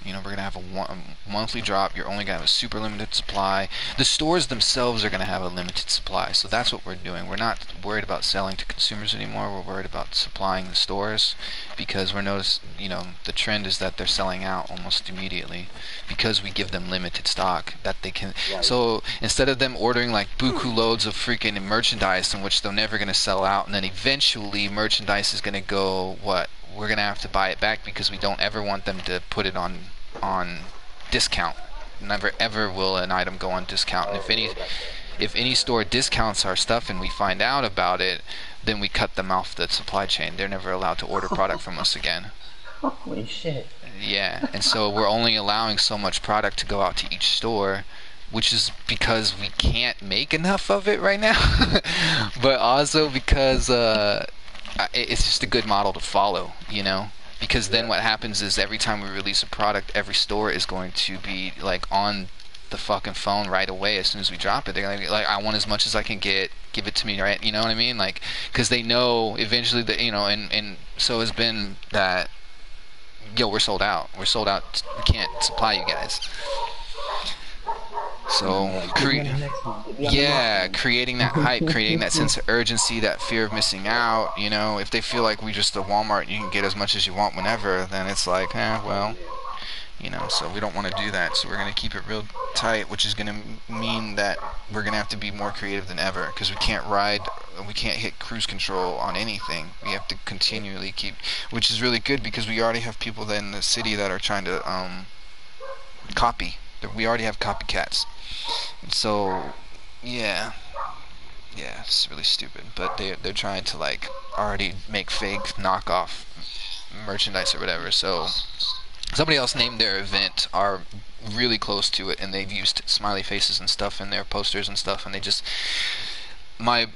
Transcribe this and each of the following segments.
You know, we're gonna have a monthly drop. You're only gonna have a super limited supply. The stores themselves are gonna have a limited supply. So that's what we're doing. We're not worried about selling to consumers anymore. We're worried about supplying the stores, because you know, the trend is that they're selling out almost immediately because we give them limited stock that they can. Right. So instead of them ordering like buku loads of freaking merchandise in which they're never gonna sell out, and then eventually merchandise is gonna go what? We're gonna have to buy it back because we don't ever want them to put it on discount. Never ever will an item go on discount. And if any store discounts our stuff and we find out about it, then we cut them off the supply chain. They're never allowed to order product from us again. Holy shit. Yeah, and so we're only allowing so much product to go out to each store, which is because we can't make enough of it right now, but also because it's just a good model to follow, you know? Because then what happens is every time we release a product, every store is going to be like on the fucking phone right away as soon as we drop it. They're gonna be like, I want as much as I can get, give it to me, right? You know what I mean? Like, because they know eventually that, you know, and so it's been that, yo, we're sold out. We're sold out. We can't supply you guys. So, creating that hype, creating that sense of urgency, that fear of missing out. You know, if they feel like we just a Walmart and you can get as much as you want whenever, then it's like, well, you know, so we don't want to do that. So we're going to keep it real tight, which is going to mean that we're going to have to be more creative than ever, because we can't hit cruise control on anything. We have to continually keep, which is really good because we already have people in the city that are trying to copy. We already have copycats. So, yeah, it's really stupid. But they're trying to like already make fake knockoff merchandise or whatever. So somebody else named their event are really close to it, and they've used smiley faces and stuff in their posters and stuff. And they just, my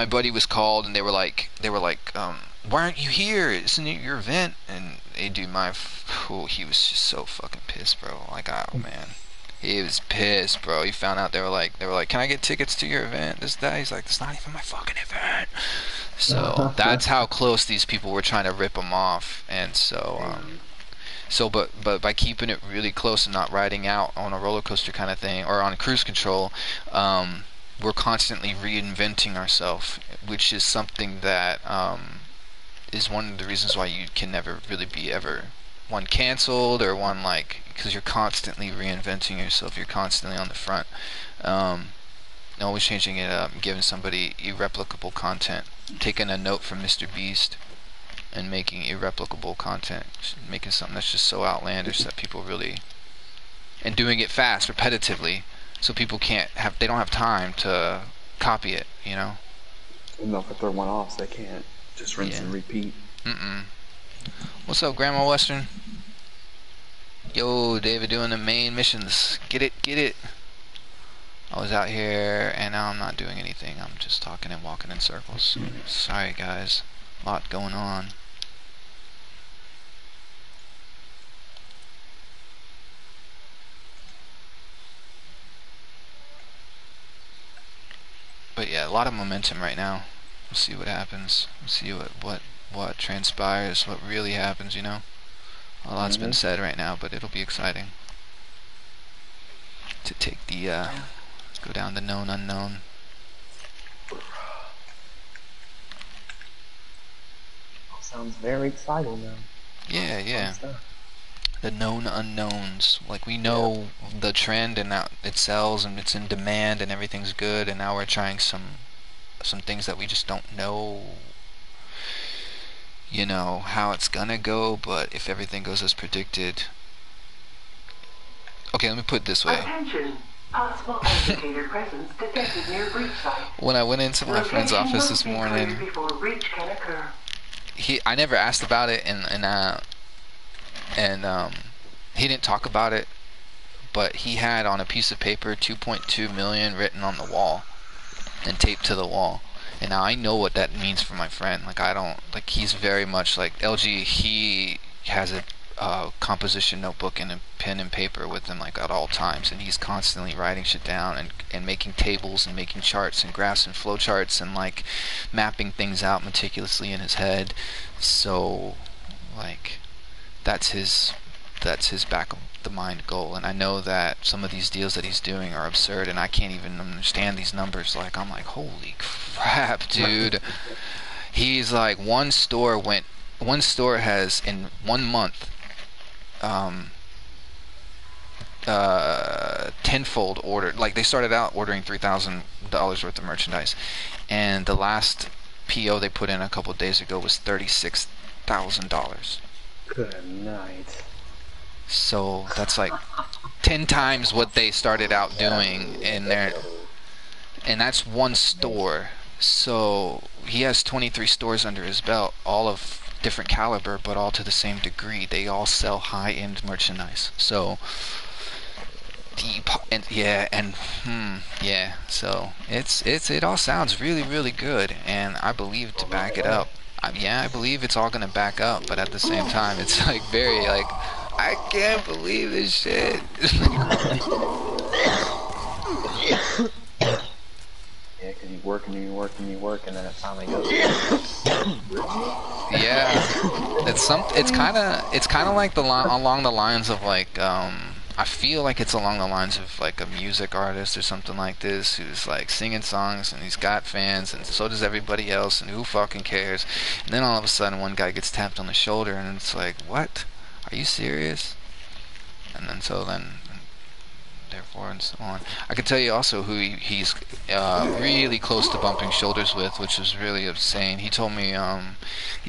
buddy was called, and they were like, why aren't you here? Isn't it your event? And they do he was just so fucking pissed, bro. Like, oh man, he was pissed, bro. He found out they were like, can I get tickets to your event? This day, he's like, it's not even my fucking event. So that's how close these people were trying to rip him off. And so, but by keeping it really close and not riding out on a roller coaster kind of thing or on cruise control, we're constantly reinventing ourselves, which is something that is one of the reasons why you can never really be ever one canceled or one like, because you're constantly reinventing yourself. You're constantly on the front, always changing it up, giving somebody irreplicable content, taking a note from Mr. Beast and making irreplicable content, making something that's just so outlandish that people really, and doing it fast, repetitively, so people they don't have time to copy it, you know? Enough if they're one-offs, they can't just rinse and repeat. What's up, Grandma Western? Yo, David doing the main missions. Get it. I was out here, and now I'm not doing anything. I'm just talking and walking in circles. Sorry, guys. A lot going on. But yeah, a lot of momentum right now. We'll see what happens. We'll see what transpires, what really happens, you know? A lot's been said right now, but it'll be exciting to take the go down the known unknown. Sounds very exciting though. Yeah. The known unknowns. Like, we know the trend, and now it sells and it's in demand and everything's good, and now we're trying some things that we just don't know, you know, how it's gonna go. But if everything goes as predicted, okay, let me put it this way. Attention. Possible agitator presence detected near breach site. When I went into my friend's office this morning, before breach can occur. I never asked about it, and he didn't talk about it, but he had on a piece of paper 2.2 million written on the wall and taped to the wall. And now I know what that means for my friend. Like, I don't, like, he's very much like LG. He has a composition notebook and a pen and paper with him, like, at all times, and he's constantly writing shit down and making tables and making charts and graphs and flow charts and like mapping things out meticulously in his head. So, like, that's that's his back of the mind goal. And I know that some of these deals that he's doing are absurd, and I can't even understand these numbers. Like, I'm like, holy crap, dude. He's like, one store has in 1 month tenfold ordered. Like, they started out ordering $3,000 worth of merchandise, and the last PO they put in a couple of days ago was $36,000. Good night. So that's like 10 times what they started out doing in there, and that's one store. So he has 23 stores under his belt, all of different caliber, but all to the same degree. They all sell high-end merchandise. So so it all sounds really, really good, and I believe to back it up. I believe it's all gonna back up, but at the same time, it's like very like, I can't believe this shit. Yeah, because you work and you work and you work, and then it finally goes. Yeah, it's kind of like along the lines of like I feel like it's along the lines of like a music artist or something like this who's like singing songs and he's got fans and so does everybody else, and who fucking cares? And then all of a sudden one guy gets tapped on the shoulder and it's like, what? Are you serious? And then therefore and so on. I can tell you also who he's really close to bumping shoulders with, which is really insane. He told me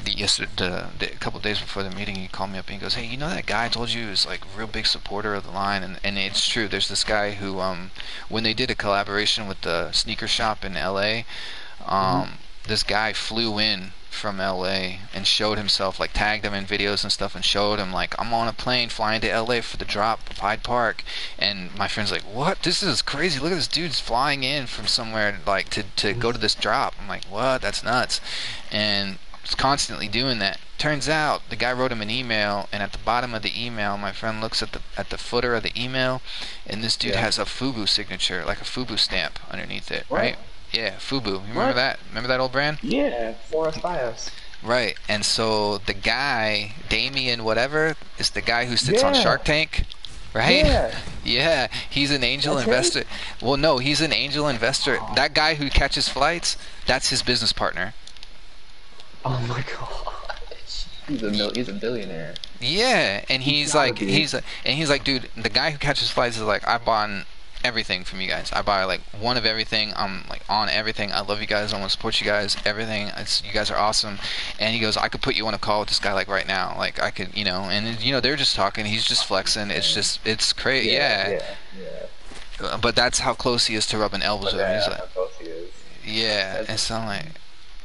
yesterday, a couple of days before the meeting, he called me up and he goes, "Hey, you know that guy I told you is like a real big supporter of the line?" And it's true. There's this guy who, when they did a collaboration with the sneaker shop in LA, this guy flew in from LA and showed himself, like tagged him in videos and stuff and showed him like, I'm on a plane flying to LA for the drop of Hyde Park. And my friend's like, what? This is crazy. Look at this dude's flying in from somewhere like to go to this drop. I'm like, what? That's nuts. And it's constantly doing that. Turns out the guy wrote him an email, and at the bottom of the email, my friend looks at the footer of the email, and this dude has a FUBU signature, like a FUBU stamp underneath it. What? Right? Yeah, FUBU. You remember that? Remember that old brand? Yeah, for us by us. Right. And so the guy, Damien whatever, is the guy who sits on Shark Tank, right? Yeah. Yeah, he's an angel That's investor. him? Well, no, he's an angel investor. That guy who catches flights, that's his business partner. Oh my gosh. He's a billionaire. Yeah, and he's like, dude, the guy who catches flights is like, I bought everything from you guys. I buy like one of everything. I'm like on everything. I love you guys. I want to support you guys. Everything. You guys are awesome. And he goes, I could put you on a call with this guy like right now. Like I could, and they're just talking. He's just flexing. It's crazy. Yeah. But that's how close he is to rubbing elbows with him. He's like, how close he is. yeah. And so I'm like,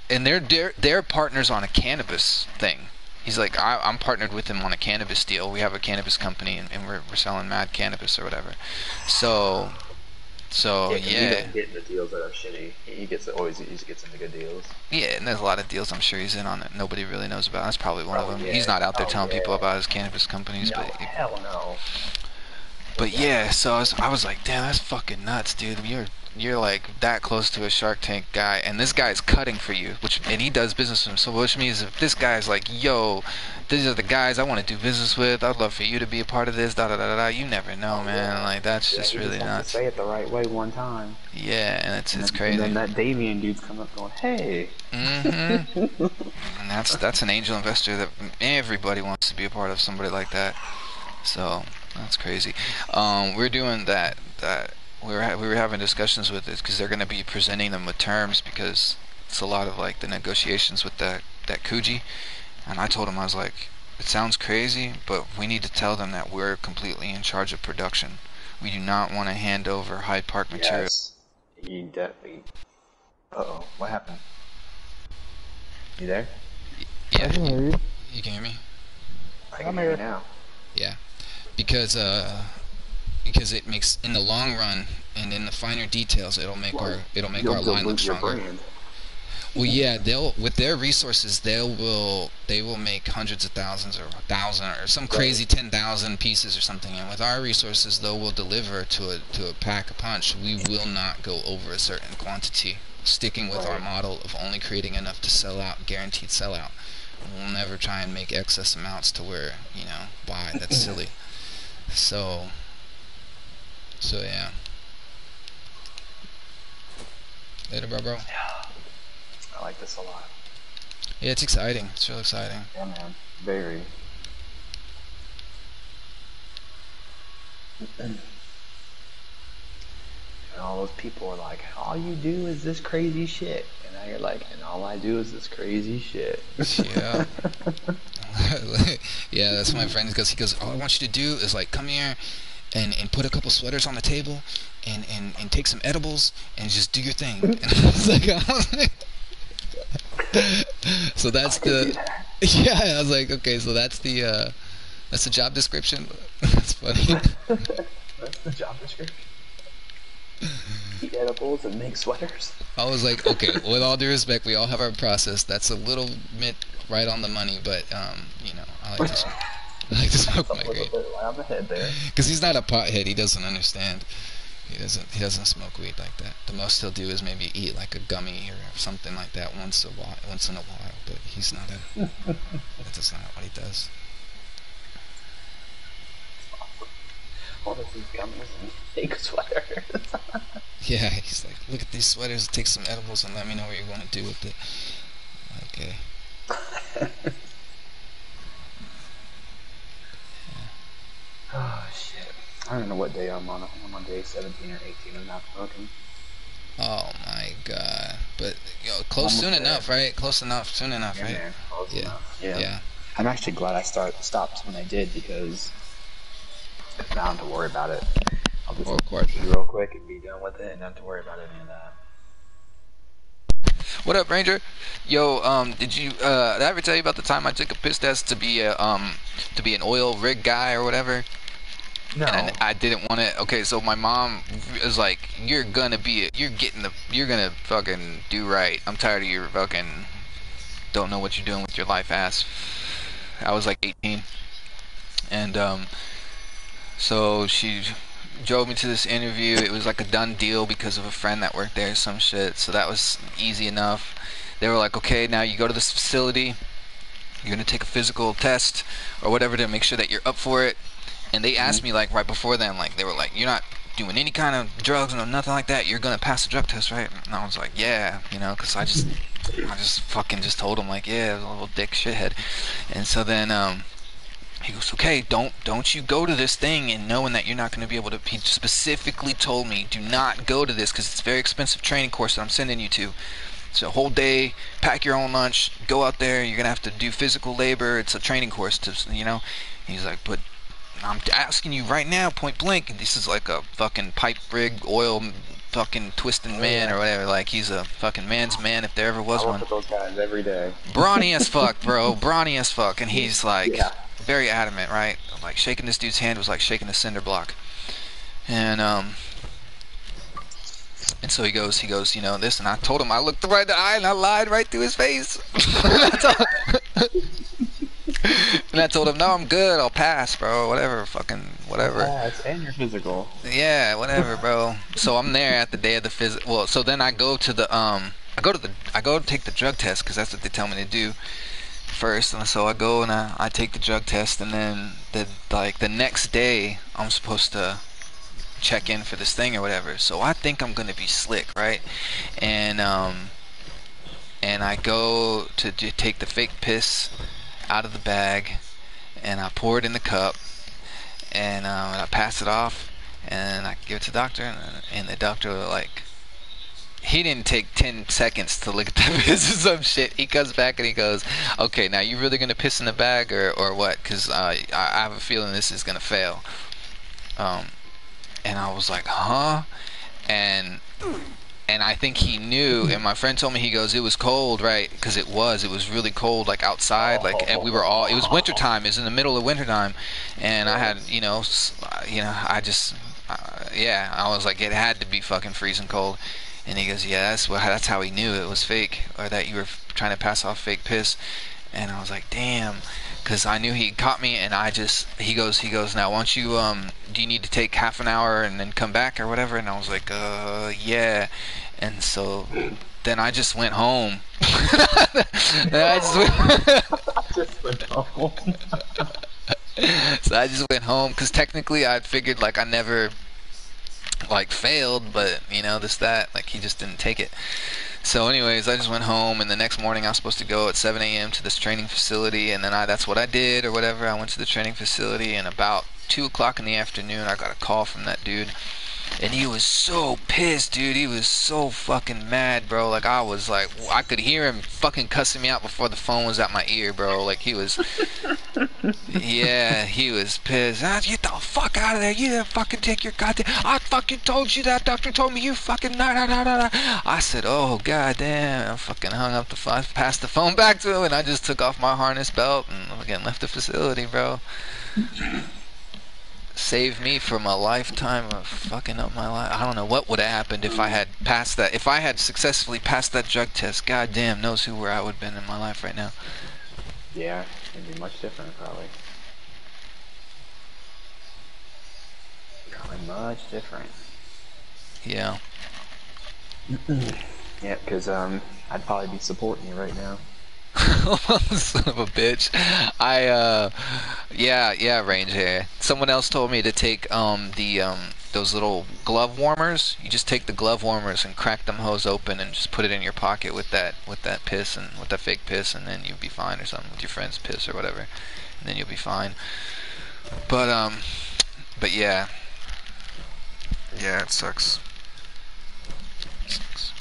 and they're partners on a cannabis thing. He's like, I'm partnered with him on a cannabis deal. We have a cannabis company, and we're selling mad cannabis or whatever. So He doesn't get into deals that are shitty. He gets into good deals. Yeah, and there's a lot of deals I'm sure he's in on that nobody really knows about. That's probably one of them. He's not out there telling people about his cannabis companies, No, but hell no. But yeah, so I was like, damn, that's fucking nuts, dude. You're like that close to a Shark Tank guy, and this guy's cutting for you, and he does business with him. So which means if this guy's like, yo, these are the guys I want to do business with. I'd love for you to be a part of this. Da da da da da. You never know, man. Like that's just really nuts. Say it the right way one time. Yeah, and it's crazy. And then that Damien dude's coming up going, hey. Mm-hmm. And that's an angel investor that everybody wants to be a part of. Somebody like that. So that's crazy. We're doing that. We were having discussions with it because they're going to be presenting them with terms because it's a lot of like the negotiations with that Kuji. And I told him, I was like, it sounds crazy, but we need to tell them that we're completely in charge of production. We do not want to hand over Hyde Park material. Yes. You definitely. Uh-oh, what happened? You there? Yeah. You can hear me? I can hear you now. Yeah. Because it makes, in the long run and in the finer details, it'll make our line look stronger. Well, yeah, with their resources, they will make hundreds of thousands or 1,000 or some crazy 10,000 pieces or something. And with our resources, though, we'll deliver to a pack a punch. We will not go over a certain quantity, sticking with our model of only creating enough to sell out, guaranteed sellout. we'll never try and make excess amounts to where, you know, why? That's silly. So yeah. Later, bro. I like this a lot. Yeah, it's exciting. It's real exciting. Yeah, man. Very. And all those people are like, all you do is this crazy shit. And now you're like, and all I do is this crazy shit. Yeah. Yeah, that's what my friend goes. He goes, all I want you to do is like come here and put a couple sweaters on the table and take some edibles and just do your thing. And I was like, so that's the yeah. I was like, okay, so that's the job description. That's funny. That's the job description. Eat edibles and make sweaters. I was like, okay, with all due respect, we all have our process. That's a little bit right on the money, but you know, I like to smoke my weed. Right on the head there. Because he's not a pothead, he doesn't understand. He doesn't smoke weed like that. The most he'll do is maybe eat like a gummy or something like that once in a while. But he's not that's not what he does. All of these gummies and fake sweaters. Yeah, he's like, look at these sweaters, take some edibles and let me know what you're going to do with it. Okay. Oh shit. I don't know what day I'm on. I'm on day 17 or 18 of not smoking. Oh my god. But close soon enough, right? Close enough, soon enough, Yeah, right? man. Close Yeah. enough. Yeah. I'm actually glad I stopped when I did because now I don't have to worry about it. I'll just pee real quick and be done with it and not have to worry about any of that. What up, Ranger? Yo, did I ever tell you about the time I took a piss test to be an oil rig guy or whatever? No. And I didn't want to. Okay, so my mom was like, you're gonna fucking do right. I'm tired of your fucking don't know what you're doing with your life ass. I was like 18. And so she drove me to this interview. It was like a done deal because of a friend that worked there, some shit. So that was easy enough. They were like, okay, now you go to this facility. You're gonna take a physical test or whatever to make sure that you're up for it. And they asked me like right before then, like they were like, you're not doing any kind of drugs or nothing like that. You're gonna pass the drug test, right? And I was like, yeah, you know, because I just fucking just told him like, yeah, a little dick shithead. And so then he goes, okay, don't you go to this thing and knowing that you're not going to be able to. He specifically told me, do not go to this because it's a very expensive training course that I'm sending you to. It's a whole day, pack your own lunch, go out there, you're going to have to do physical labor. It's a training course to, you know. He's like, but I'm asking you right now, point blank, and this is like a fucking pipe rig, oil fucking twisting man or whatever. Like, he's a fucking man's man if there ever was one. I work with those guys every day. Brawny as fuck, bro. Brawny as fuck. And he's like, very adamant, right? Like, shaking this dude's hand was like shaking a cinder block. And so he goes, you know, this, and I told him, I looked right in the eye and I lied right through his face. And I told him, no, I'm good, I'll pass, bro, whatever, fucking, whatever. Pass, and you're physical. Yeah, whatever, bro. So I'm there at the day of the physical. Well, so then I go to the, I go to take the drug test, because that's what they tell me to do first. And so I go and I take the drug test, and then the next day I'm supposed to check in for this thing or whatever. So I think I'm gonna be slick, right? And I go to take the fake piss out of the bag, and I pour it in the cup, and I pass it off, and I give it to the doctor, and the doctor like, he didn't take 10 seconds to look at the piss or some shit. He comes back and he goes, okay, now you really gonna piss in the bag or what? Because I have a feeling this is gonna fail. And I was like, huh? And I think he knew, and my friend told me, he goes, it was cold, right? Because it was really cold, like outside, like, and we were all, it was wintertime, it was in the middle of wintertime, and I had, I just, yeah, I was like, it had to be fucking freezing cold. And he goes, yeah, that's how he knew it was fake, or that you were trying to pass off fake piss. And I was like, damn, because I knew he caught me, and he goes, now, won't you, do you need to take half an hour and then come back or whatever? And I was like, yeah. And so then I just went home. just went home. So I just went home because technically I figured like I never like failed, but you know this that like he just didn't take it. So anyways, I just went home, and the next morning I was supposed to go at 7 a.m. to this training facility, and then that's what I did or whatever. I went to the training facility, and about 2 o'clock in the afternoon I got a call from that dude. And he was so pissed, dude. He was so fucking mad, bro. Like, I was like, I could hear him fucking cussing me out before the phone was at my ear, bro. Like, he was, yeah, he was pissed. Ah, get the fuck out of there. You didn't fucking take your goddamn, I fucking told you that. Doctor told me you fucking, nah, nah, nah, nah, nah. I said, oh, goddamn. I fucking hung up the phone, passed the phone back to him, and I just took off my harness belt and again left the facility, bro. Saved me from a lifetime of fucking up my life. I don't know what would have happened if I had passed that. If I had successfully passed that drug test, goddamn knows where I would have been in my life right now. Yeah, it'd be much different, probably. Probably much different. Yeah. Yeah, because I'd probably be supporting you right now. Son of a bitch. Yeah, range hair. Someone else told me to take those little glove warmers. You just take the glove warmers and crack them hose open and just put it in your pocket with that piss and with that fake piss, and then you'll be fine, or something with your friend's piss or whatever, and then you'll be fine. But yeah, it sucks.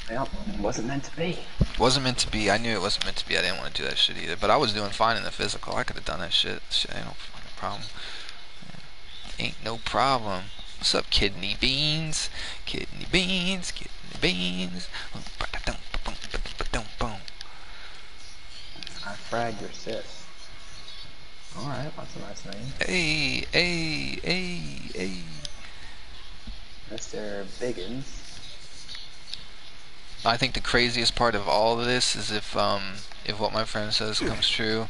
Well, it wasn't meant to be. Wasn't meant to be. I knew it wasn't meant to be. I didn't want to do that shit either. But I was doing fine in the physical. I could have done that shit. Shit ain't no fucking problem. Ain't no problem. What's up, kidney beans? Kidney beans, kidney beans. I fragged your sis. Alright, that's a nice name. Hey. Mr. Biggins. I think the craziest part of all of this is if what my friend says comes true,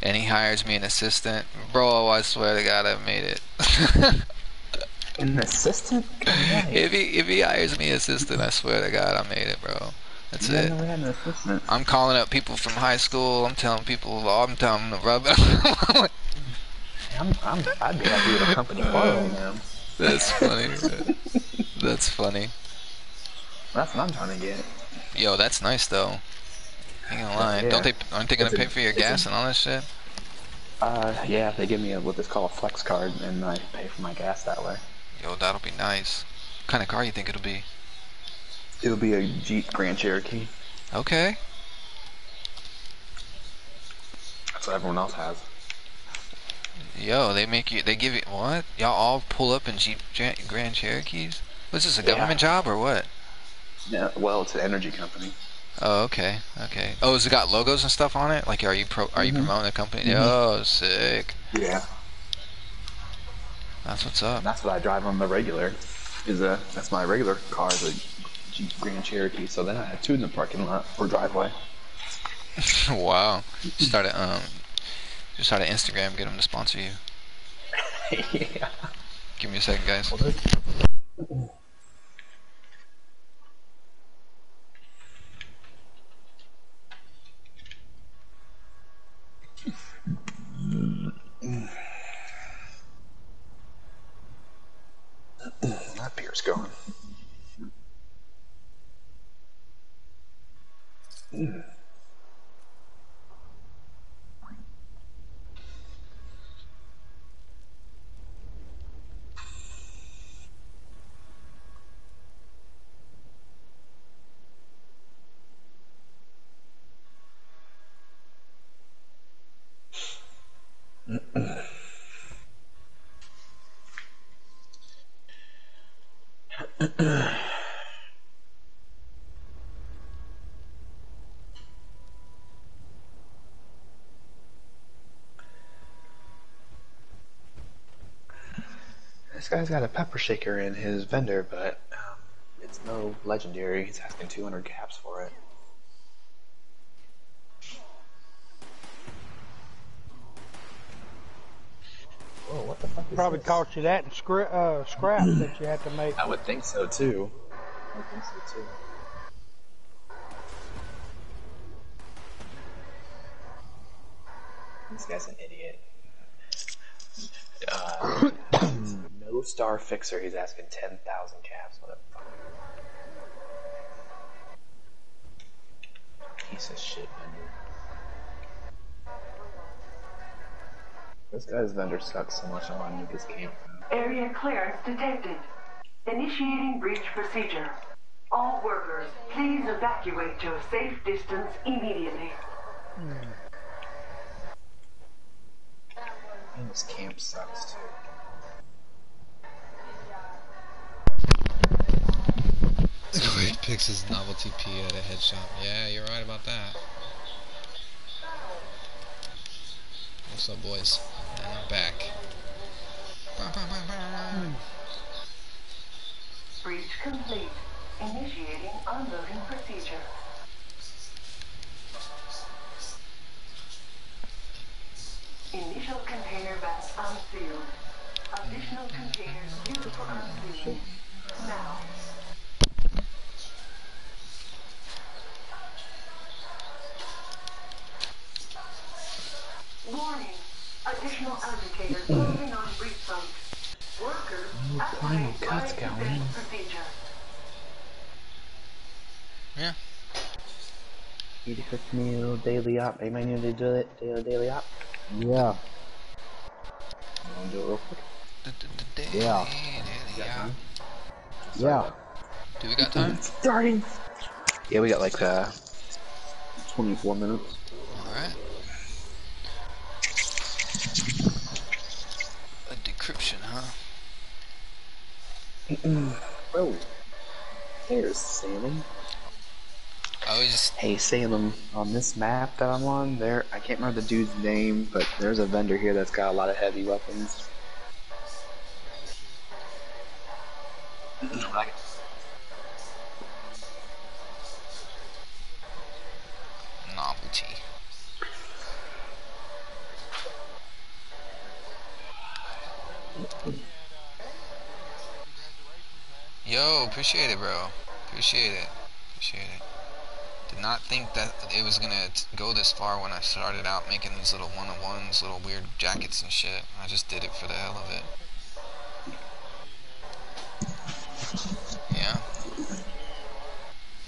and he hires me an assistant, bro. I swear to God, I've made it. An assistant? Nice. If he hires me an assistant, I swear to God, I made it, bro. That's it. Never had an assistant. I'm calling up people from high school. I'm telling them to rub. I'd be happy with a company car right now. That's funny. That's funny. That's what I'm trying to get. Yo, that's nice though. Ain't gonna lie. Yeah. Aren't they gonna pay for your gas and all that shit? Yeah, they give me what they call a flex card, and I pay for my gas that way. Yo, that'll be nice. What kind of car you think it'll be? It'll be a Jeep Grand Cherokee. Okay. That's what everyone else has. Yo, they give you, what? Y'all all pull up in Jeep Grand Cherokees? Was this a government job or what? Yeah, well, it's an energy company. Oh, okay. Oh, has it got logos and stuff on it? Like, are you promoting the company? Oh, sick. Yeah. That's what's up. And that's what I drive on the regular. That's my regular car, is a Jeep Grand Cherokee. So then I had two in the parking lot or driveway. Wow. Just start an Instagram, get them to sponsor you. Yeah. Give me a second, guys. That beer's going. This guy's got a pepper shaker in his vendor, but it's no legendary. He's asking 200 caps for it. Whoa, what the fuck is Probably this? cost you that and scrap that you had to make. I would think so too. This guy's an idiot. No star fixer. He's asking 10,000 caps. What a fuck. Piece of shit vendor. This guy's vendor sucks so much. I want to nuke his camp. Area clearance detected. Initiating breach procedure. All workers, please evacuate to a safe distance immediately. And this camp sucks too. He picks his novelty P at a head shop. Yeah, you're right about that. What's up, boys? And I'm back. Breach complete. Initiating unloading procedure. Initial container bags unsealed. Additional containers due for unsealing. Now. Warning. Additional agitators moving on breach zone. Workers, activate cuts fire going. defense procedure. Yeah. 85th meal, daily op. Anybody need to do it? Daily op? Yeah. You want to do it real quick? Yeah. Yeah. Yeah. Do we got time? Starting. Yeah, we got like 24 minutes. Alright. A decryption, huh? Oh, there's Salem. I just Hey Salem, on this map that I'm on, I can't remember the dude's name, but there's a vendor here that's got a lot of heavy weapons. novelty. Yo, appreciate it, bro. Appreciate it. Appreciate it. Did not think that it was gonna go this far when I started out making these little one-on-ones, little weird jackets and shit. I just did it for the hell of it. Yeah.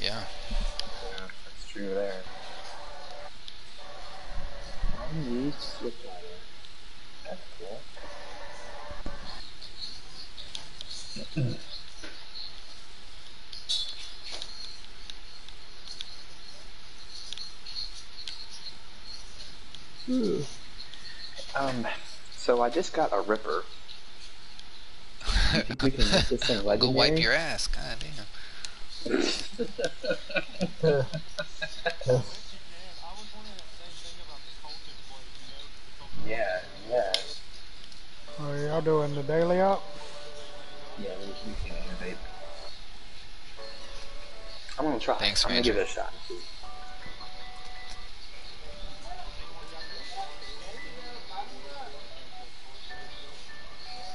Yeah. That's true there. That's cool. So I just got a Ripper. You think we can make this thing legendary? Go wipe your ass. God damn. Yeah. Are y'all doing the daily op? Yeah, we can innovate. I'm gonna try. Thanks, I'm gonna Ranger. give it a shot.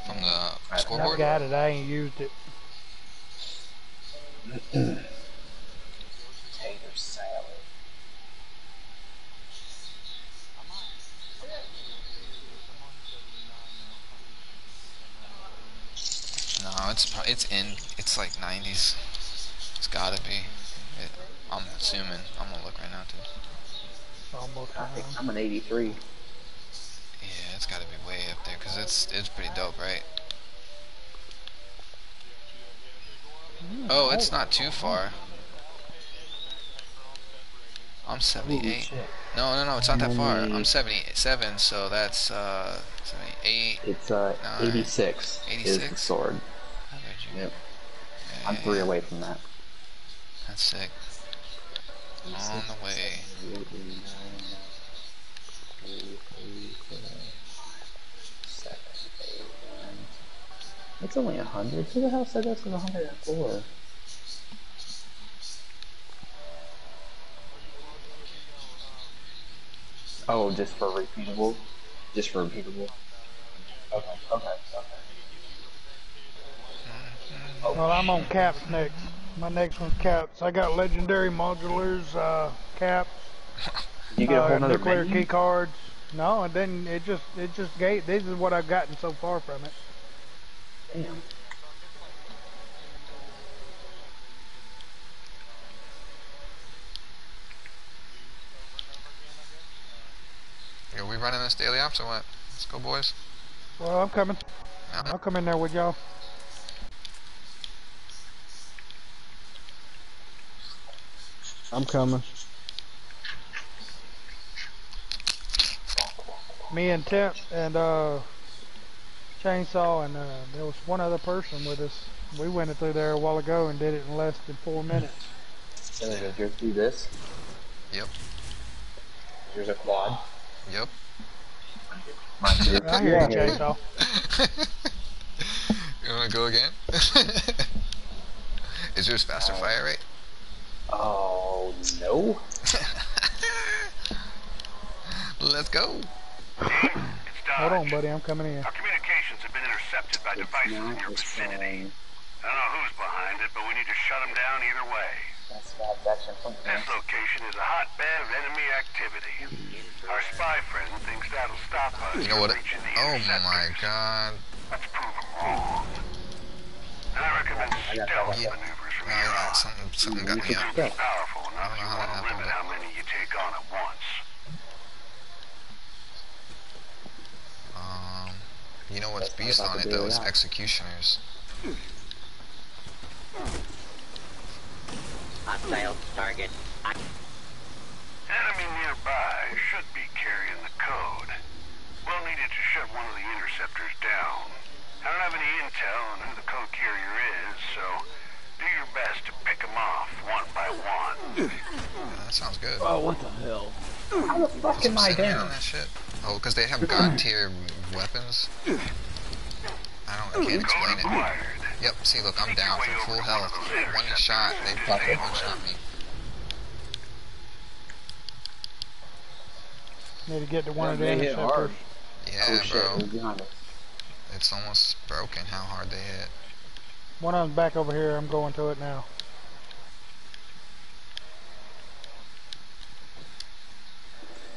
From the I've scoreboard? got it. I ain't used it. Tater salad. No, it's like 90s. It's gotta be. I'm assuming. I'm gonna look right now too. Almost I think around. I'm an 83. Yeah, it's gotta be way up there because it's pretty dope, right? Oh, it's not too far. I'm 78. Shit. No, it's not that far. Only- I'm 77, so that's 78. It's 9, 86. 86? Is the sword. How did you? Yep. Yeah, I'm 3 away from that. That's sick. On the way. It's only 100. Who the hell said that's 104? Oh, just for repeatable? Just for repeatable? Okay. Well, I'm on caps next. My next one's caps. I got legendary modulars, caps, You get a whole nother nuclear menu? key cards. No, and then it just gave. This is what I've gotten so far from it. Damn. Are we running this daily ops or what? Let's go, boys. Well, I'm coming. No. I'll come in there with y'all. I'm coming. Me and Temp and Chainsaw and there was one other person with us. We went through there a while ago and did it in less than 4 minutes. So they go through this. Yep. Here's a quad. Yep. Mine too. I hear you, Chainsaw. You wanna go again? Is yours faster fire rate? Oh no. Let's go. It's Dodge. Hold on, buddy. I'm coming in. Our communications have been intercepted by devices in your vicinity. I don't know who's behind it, but we need to shut them down either way. That's bad action point. This location is a hotbed of enemy activity. Our spy friend thinks that'll stop us You know what? from reaching the Oh interceptors. my god. Let's prove them wrong. And I recommend stealth Yeah. maneuvers from Oh, here yeah, on. something got me up. Be powerful enough know you how that want to happened, limit but- how many you take on at once. You know what's That's beast about on the it though daily is ops. executioners. Hostile target. Enemy nearby should be carrying the code. We'll need it to shut one of the interceptors down. I don't have any intel on who the code carrier is, so do your best to pick them off one by one. Yeah, that sounds good. Oh, what the hell? How the fuck am I Sitting in on down? that shit. Oh, because they have god tier weapons. I can't explain Code it. acquired. Yep, see look, I'm down for full health. One shot, they fucking one shot me. Need to get to one of the They hit hard. interceptors. Yeah, Oh shit, bro. who's behind us? It's almost broken how hard they hit. One of them's back over here. I'm going to it now.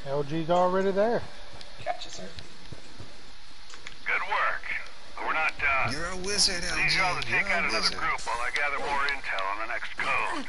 LG's already there. Gotcha, sir. Good work. But we're not done. You're a wizard, I need y'all to LG. take You're out a another wizard. group while I gather more intel on the next code.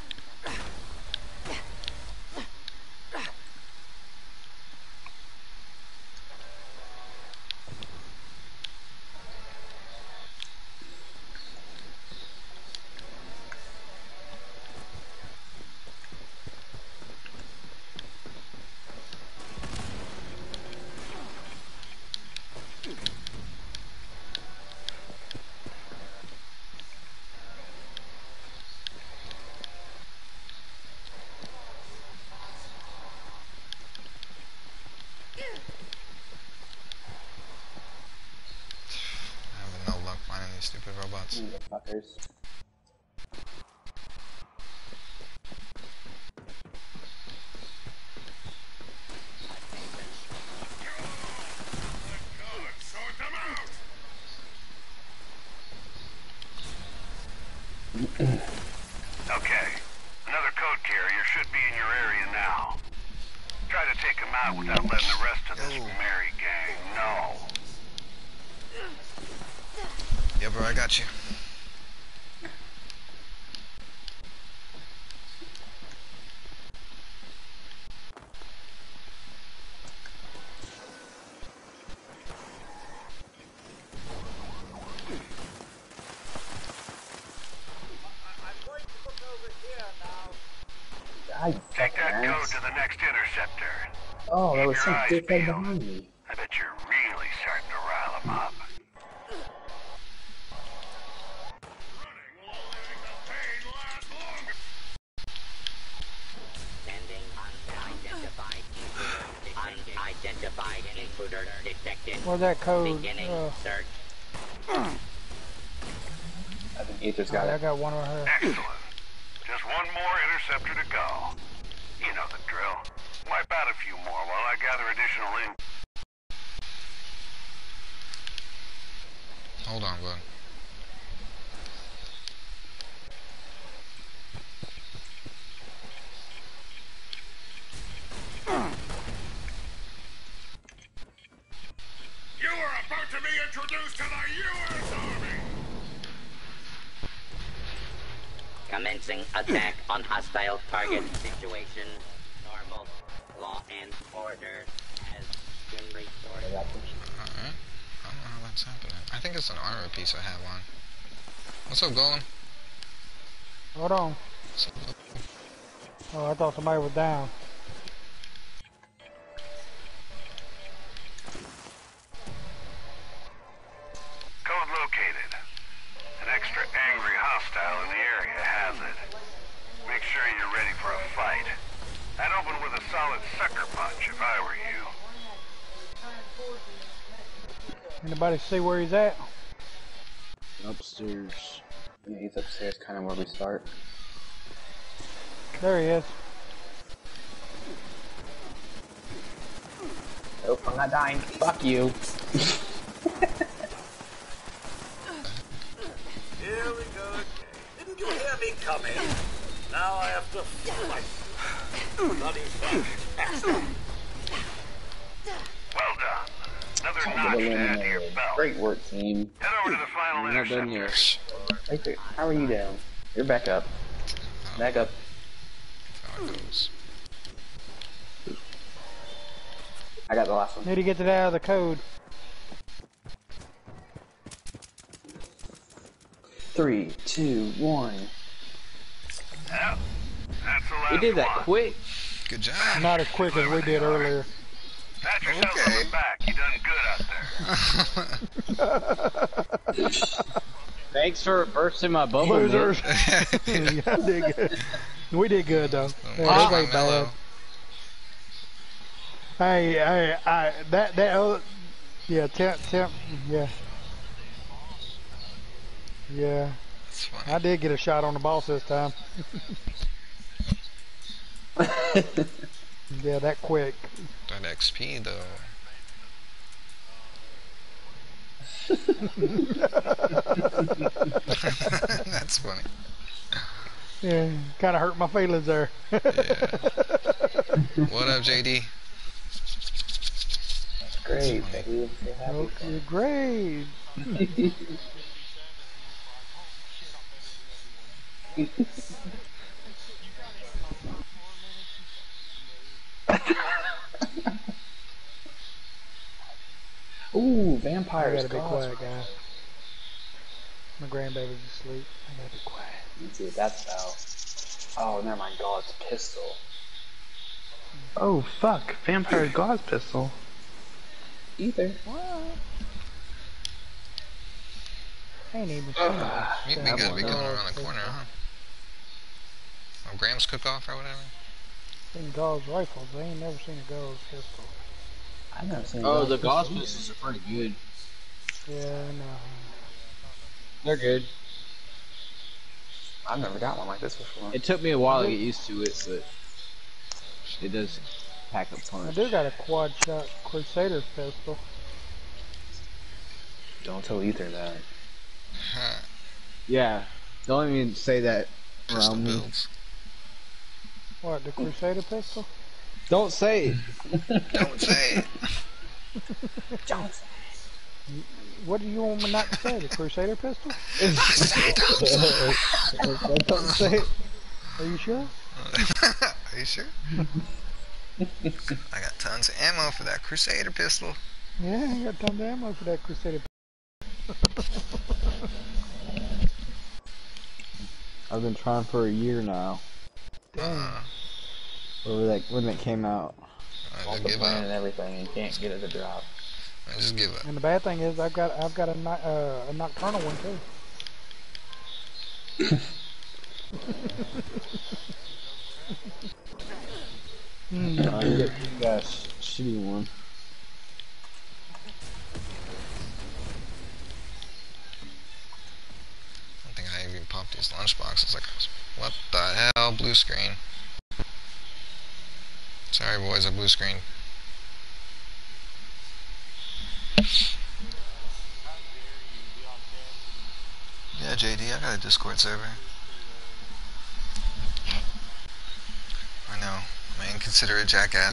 I'm having no luck finding these stupid robots. Fuckers. Okay. Another code carrier should be in your area now. Try to take him out without letting the rest of this Yo. merry gang know. Yeah, bro, I got you. I Take fucking that code ass. to the next interceptor. Oh, there was Keep some your eyes dickhead peeled. behind me. I bet you're really starting to rile them up. Sending unidentified intruder detected. Where's that code? Beginning search. I think Ether's got I it. got one over here. Excellent. Just one more interceptor to go. You know the drill. Wipe out a few more while I gather additional in. Hold on, bud. introduced to the U.S. Army! Commencing attack on hostile target. Situation normal. Law and order has been restored. Alright. I don't know how that's happening. I think it's an armor piece I have on. What's up, Golem? Hold on. What's up? Oh, I thought somebody was down. Code located. An extra angry hostile in the area has it. Make sure you're ready for a fight. I'd open with a solid sucker punch if I were you. Anybody see where he's at? Upstairs. Yeah, he's upstairs, kind of where we start. There he is. Nope, I'm not dying. Fuck you. Here we go again. Didn't you hear me coming? Now I have to fight. Bloody fuck. Well done. Another notch to add to your belt. Great work, team. Head over to the final Not done interceptor. yet. Hey, how are you down? You're back up. Back up. How it goes. I got the last one. Need to get it out of the code. 3, 2, 1. Yep. That's the last We did that one. quick. Good job. Not as quick as we did earlier. Pat yourself on the back. You done good out there. Thanks for bursting my bubble. Nick. Losers. Yeah, I did good. We did good though. Yeah, Where's it my ain't mellow? bad. Hey, that other, yeah, temp, yeah. Yeah, That's funny. I did get a shot on the boss this time. Yeah, that quick. That XP though. That's funny. Yeah, kind of hurt my feelings there. Yeah. What up, JD? Great, baby. I'm so happy. Okay, great. Ooh, I vampires. gotta be quiet, guys. My grandbaby's asleep. I gotta be quiet. Let's see what that's about. Oh, never mind. God's pistol. Oh fuck! Vampire Gauze pistol. Either. What? I ain't even seen that. We Yeah, gotta be I'm coming on around the corner, huh? Oh, Graham's cook-off or whatever? Seen Gauze rifles. I ain't never seen a Gauze pistol. I've never seen. Oh, the Gauze Gauze pistols are pretty good. Yeah, I know. They're good. I've never got one like this before. It took me a while to get used to it, but it does pack a I punch. do got a quad shot Crusader pistol. Don't tell Ether that. Huh. Yeah, don't even say that Pistol around me. builds. What, the Crusader pistol? Don't say it. Don't say it. Don't. What do you want me not to say? The Crusader pistol? Don't say it. Are you sure? Are you sure? I got tons of ammo for that Crusader pistol. Yeah, I got tons of ammo for that Crusader pistol. I've been trying for a year now. When that came out. I All just the give plan up. and everything, and you can't get it to drop. I just give up. And the bad thing is, I've got a nocturnal one too. You got a shitty one. I think I even popped these lunchboxes. Like, what the hell? Blue screen. Sorry, boys, a blue screen. Yeah, JD, I got a Discord server. I know. I'm an inconsiderate jackass.